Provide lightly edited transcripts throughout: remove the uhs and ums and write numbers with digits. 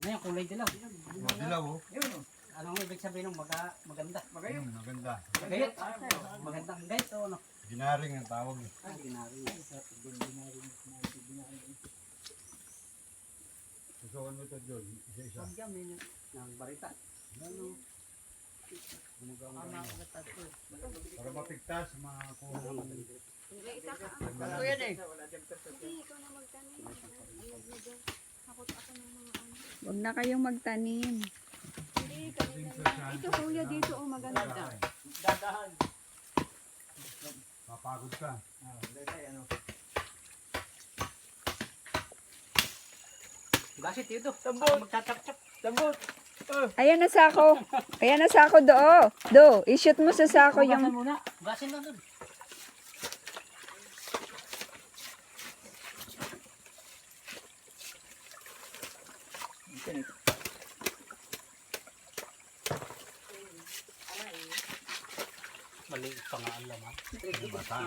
Ano yung kulay dilaw? Dilaw oh. Anong ibig sabihin ng maganda? Maganda. Magayot? Magandang gayot o ano? Ginaring ang tawag eh. Ginaring. Susukan mo ito John, isa-isa. Huwag yan, may ng barita. Ano? Para mapigtas, mga kuha naman. Ako yan eh. Hindi, ikaw na magtanim. Ayog na dyan. Ako ng mga ano. Huwag na kayong magtanim. Hindi, kanina lang. Ito kuya, dito o maganda. Dadahan. Papagod ka. Basit yun to. Tambot. Magtatap-tap. Tambot. Ayan na sako. Ayan na sako do. Do, i-shoot mo sa sako Yung... yung... muna. Basin lang dun. Maliit pa nga ang laman.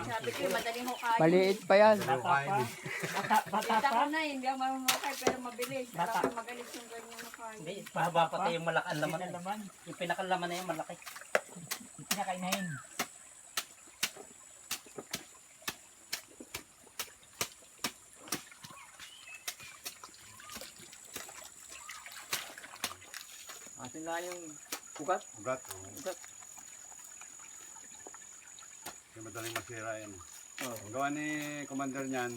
Sabi ko, madaling hukay. Maliit pa yan. Kain eh. Kita ko na, hindi ako marunong hukay, pero mabilis. Baka magalis yung ganyan hukay. Hindi, pahaba pa tayo yung malaki ang laman. Yung pinakalaman na yung malaki. Pinakainahin. Atin lang yung ugat. Ugat. Ugat. Kasi madaling masira yan. Ang gawa ni commander niyan,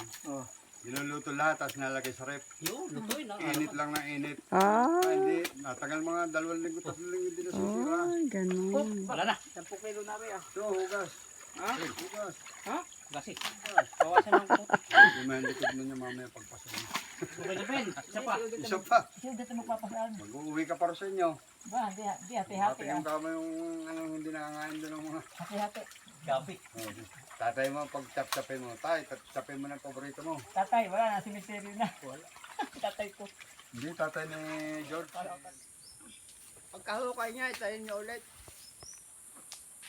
niluluto lahat tapos nalagay sa rep. Yun, lutoy na. Init lang na init. Ah, Hindi, natagal mga 2 linggo, 3 linggo din na sisira. ay, ganun. Wala na. 10 kilo na rin ah. Ito, hugas. Ha? Hugas. Gasi. Bawasan ng puti. Gumalikod mo niya mamaya pagpasok mo. Okay na Ben. Isa pa. Isa pa. Kasi dito magpapasaan. Mag-uwi ka para sa inyo. Ba, di hati-hati Hati yung kama yung ano, hindi nakakain doon ng mga... Hati-hati. Gabi. Oh, tatay mo, pag tap-tapin mo, tay, tap-tapin mo ng paborito mo. Tatay, wala na. Simeteryo na. Wala. Tatay ko. Hindi, tatay ni George. Pagkahukay niya, itayin niyo ulit.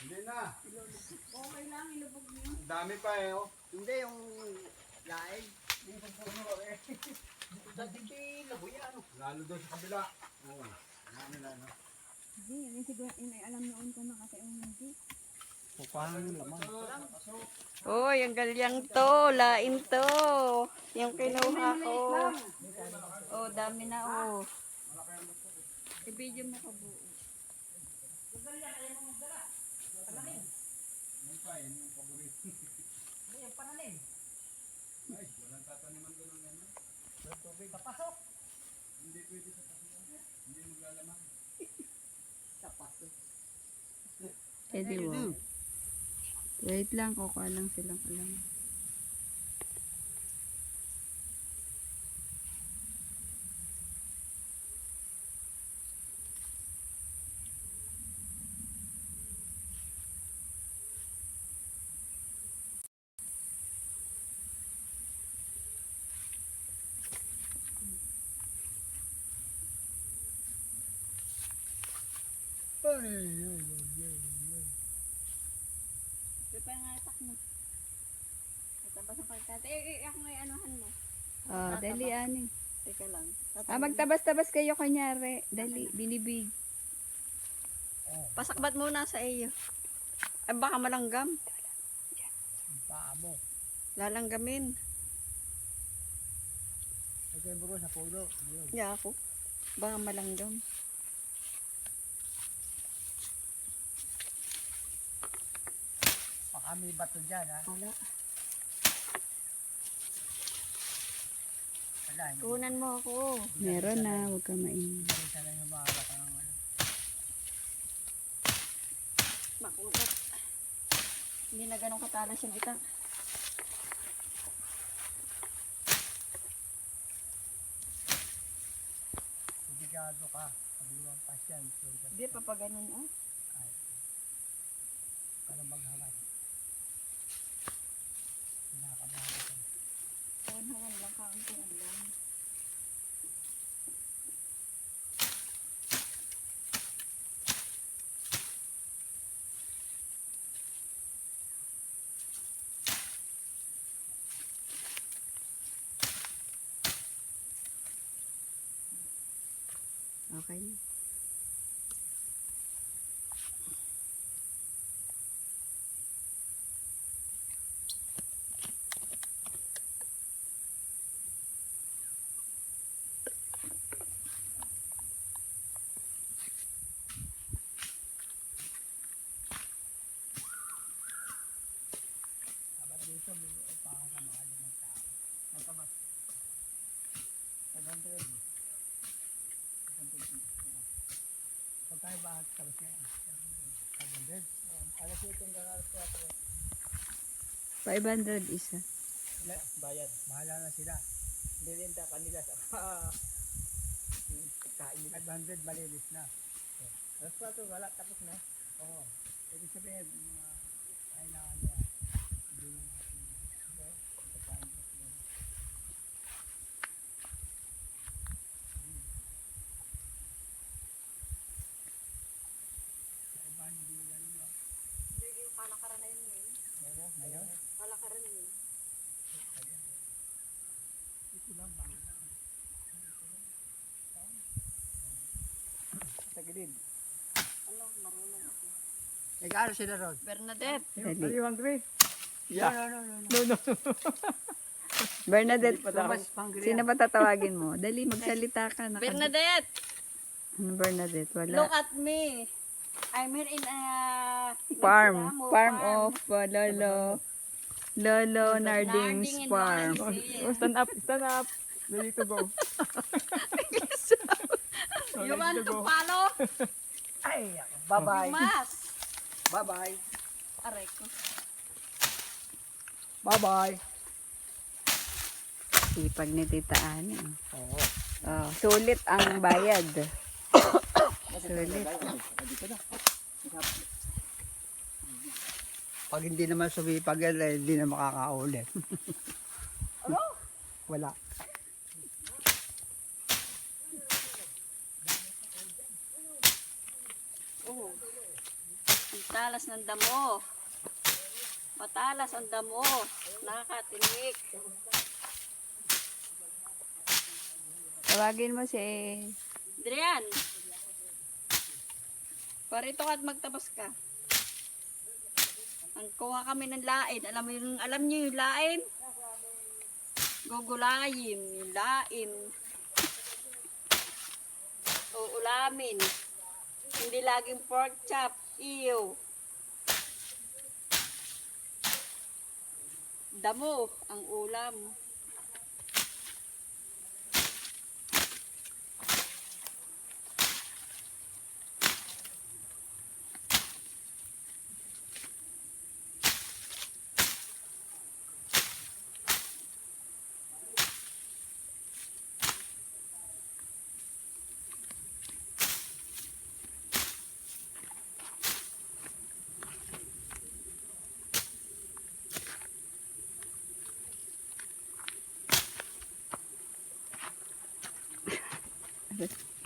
Hindi na. Okay lang, ilubog niyo. Ang dami pa eh, oh. Hindi, yung laing. Lalo doon sa kabila. Oo. Ano na, no? Hindi, yun siguro, yun ay alam noon ko na kasi yung hindi. Paano laman? Oh, yung galyang to, lain to. Yung kinuha ko. Oh, dami na oh. I-video mo ka buo. Ay, walang tataniman doon ng ano. Sa tubig. Papasok. Hindi pwede sa pasukan. Hindi maglalaman. Pwede mo. Wait lang, kukuha lang silang alam. Di pa nga atak mo. Natabas ang pagkata. Ako ngayon anuhan mo. Oh, dali ani. Teka lang. Magtabas-tabas kayo kanyari. Dali, binibig. Pasakbat muna sa iyo. Ay, baka malanggam. Paa mo. Lalanggamin. Ito yung buro sa pulo. Yeah, ako. Baka malanggam. Baka may bato dyan ha. Wala. Wala. Kunan mo ako. Meron na, huwag ka mainit. Hindi sana yung mga bata ng ano. Makulat. Hindi na ganun katalas yung itak. Obligado ka. Pag lumampas yan. Hindi, papaganon ah. Para maghangad. Pinakabahan ka. Hangan lang kaunti ang lang. Okay na. Dapat dito, may upahan ka mga 5 tao. Ito ba? 500. Pag tayo ba, tapos na yan. 500. Alas 7 yung kakalas ko ako. 500 isa. Bayad. Bahala na sila. Hindi rin ta kanila sa kain. 500 malinis na. Alas 4 wala, tapos na. Oo. Ibig sabihin, mga kailangan niya. Hindi na natin. Pagkain ko sila. Sa iba, hindi nila rin. Hindi, yung palakaran na yun eh. Ngayon? Palakaran yun. Ito lang ba? Sa gilid. Ano, marunong ako. Nag-aaral sila ron. Bernadette. Dali. Aliwang grade. Yeah. No. Bernadette, Mas panggreen. sino pa tatawagin mo? Dali, magsalita ka. Bernadette, Ano Bernadette? look Wala. at me. I'm here in a Farm. Nagsiramo, Farm of Lolo Narding's Narding in farm. Valencia. Stand up. Ready to go. You want to follow? Ay, bye-bye. You must. Bye-bye. Aray ko. Bye-bye. Sipag ni Tita Ani. Oo. Oh, sulit ang bayad. Sulit. Pag hindi naman sumipag yan, hindi na makakaulit. Ano? Wala. Oh. Ang talas ng damo. Matalas ang damo. Nakakatinik. Tawagin mo si Adrian. Parito ka at magtabas ka. Ang kuha kami ng lain. Alam niyo yung lain? Gugulayin. Yung lain. Uulamin. Hindi laging pork chop. Ew. Damo ang ulam.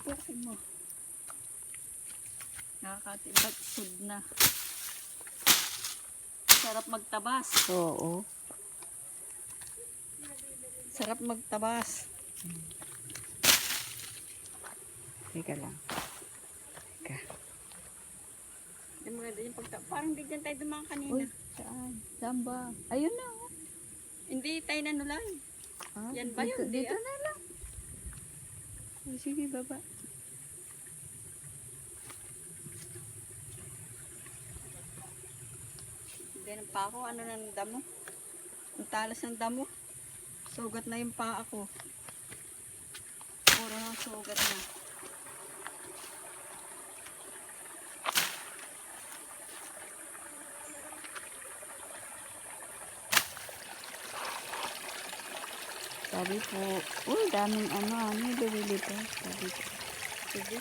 Pukin mo. Nakakatibag sud na. Sarap magtabas. Oo. Sarap magtabas. Teka lang. Teka. Yung maganda yung pagtabas. Parang di dyan tayo dumaan kanina. Uy, saan? Saan ba? Ayun na. Oh. Hindi tayo nanulan. Ah, Yan ba dito, yun? Di dito ah. na lang. Oh, sige, baba. Ganun pa ako. Ano ng damo? Ang talas ng damo. Sugat na yung paa ko. Puro ng sugat na. Sabi po, uy, daming ano bibili po. Sabi po. Sige.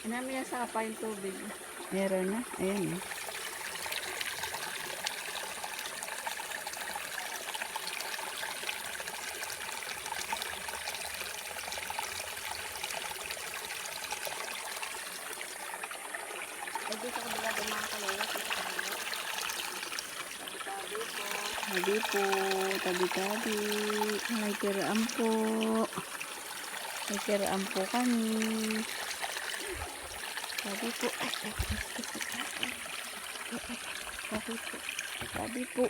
Namin yan sa kapa yung tubig. Meron na. Ayan eh. Pwede sa kabila doon mga kalawat. Tabi-tabi po. Tabi po. Tabi-tabi. Oh my Nakikiraan po. Nakikiraan po kami. Sabi po. Sabi po. Sabi po.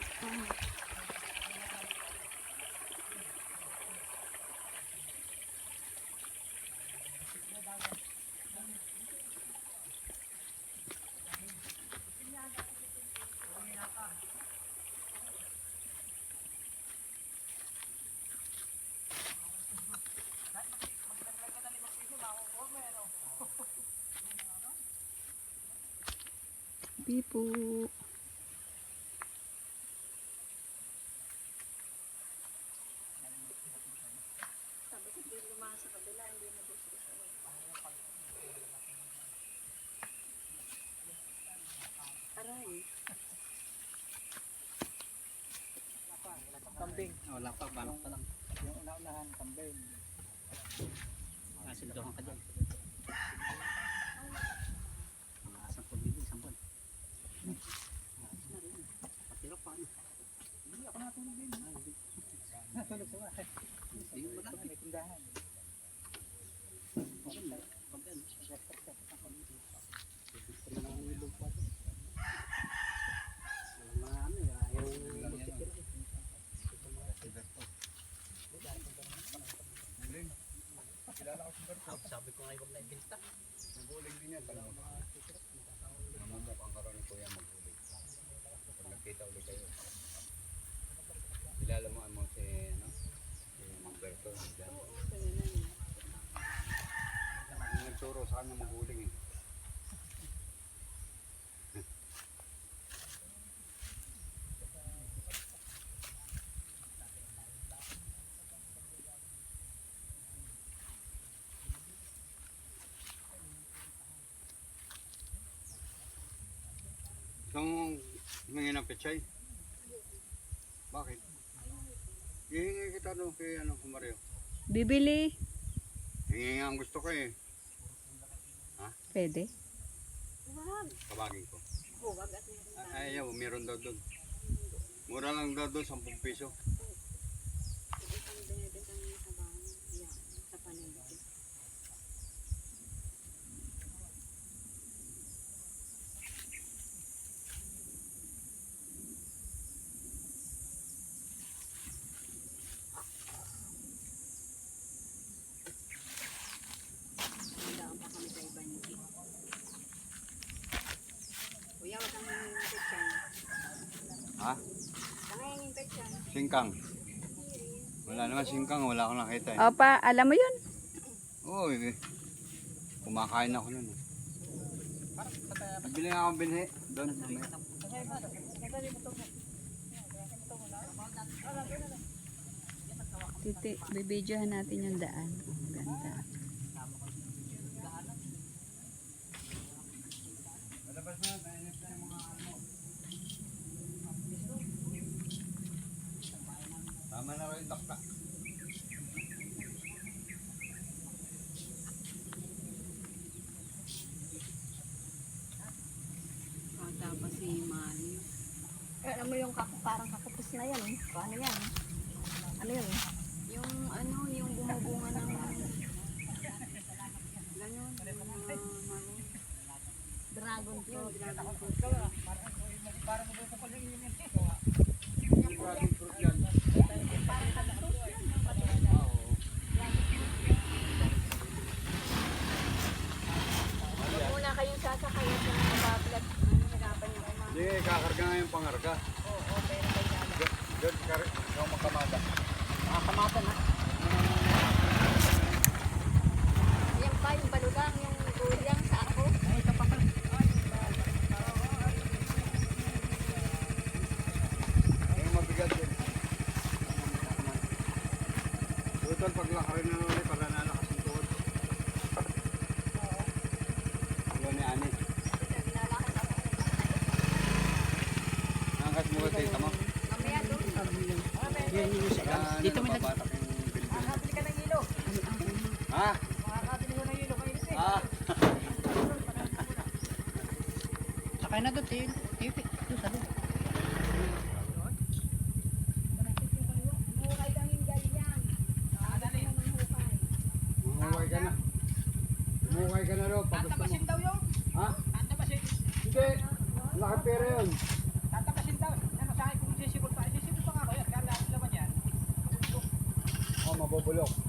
Sabi po. Kambing. Wala pa, balong pa lang. Yung una-unahan, kambing. Kasildohan ka dyan. Mga 10,000, 10. Patira pa. Hindi ako natulog din. Natulog sa bahay. Hindi mo lang. May tindahan. Sabi ko nga huwag na ibenta. Maguling din yan. Namumukang karoon ni Kuya maguling. Pag nagkita ulit kayo. Kilala mo ano si Magberto. Yung nagturo sa kanya maguling eh. Itong humingi ng pechay? Bakit? Hihingi kita doon kay Kumareo. Bibili. Hingi nga ang gusto ko eh. Pwede. Kabagin ko. Ayaw, meron daw doon. Mura lang daw doon, 10 piso. Kuya, wag kang petsan. Ha? Kangayang petsan. Singkang. Wala naman singkang, wala akong nakita eh. Opa, alam mo yun? Oo, eh. Kumakain ako nun eh. Bili nga akong binhi doon. Bibidyohan natin yung daan. Ang ganda. Malabas na, mainit na yung mga ano. Tama na rin dakta. Tapos si Mali. Alam mo yung parang kakapos na yan. Paano yan? Ano yun? Yung ano, yung bumubunga ng ganun, Dragon fruit. dragon fruit. Parang mo ko pala yun. Dragon fruit yan. Huwag muna kayong sasakay sa mga bablat. Nagapan yung uma. Hindi, kakarga nga yung pangarga. Oo, pero kayo dala. Diyan, ikaw magkamada. Nakakamata na. Yan pa, yung balugang, yung gulyang sa ako. Ay, ito pa pala. Yung mabigat din. Total, paglakarin na ulit, para nalakas yung tuhod. Wala ni Ani. Nangkas mo kasi tama. Mamaya doon. Dito may nagbabatak yung bilbil. Makakabili ka ng ilo. Ha? Makakabili ko ng ilo. Kainit eh. Ah. Sakay na doon, TV. Doon sa doon. Buhay kang galyang. Umukay ka na. Umukay ka na rin pag gusto mo. Tatapasin daw yun. Ha? Tatapasin. Hindi. Nakapera yun. Tatapasin daw. Ano sa akin kung sisibol pa. Sisibol pa nga ako yan. Kaya lahat naman yan. Oh, mabubulok.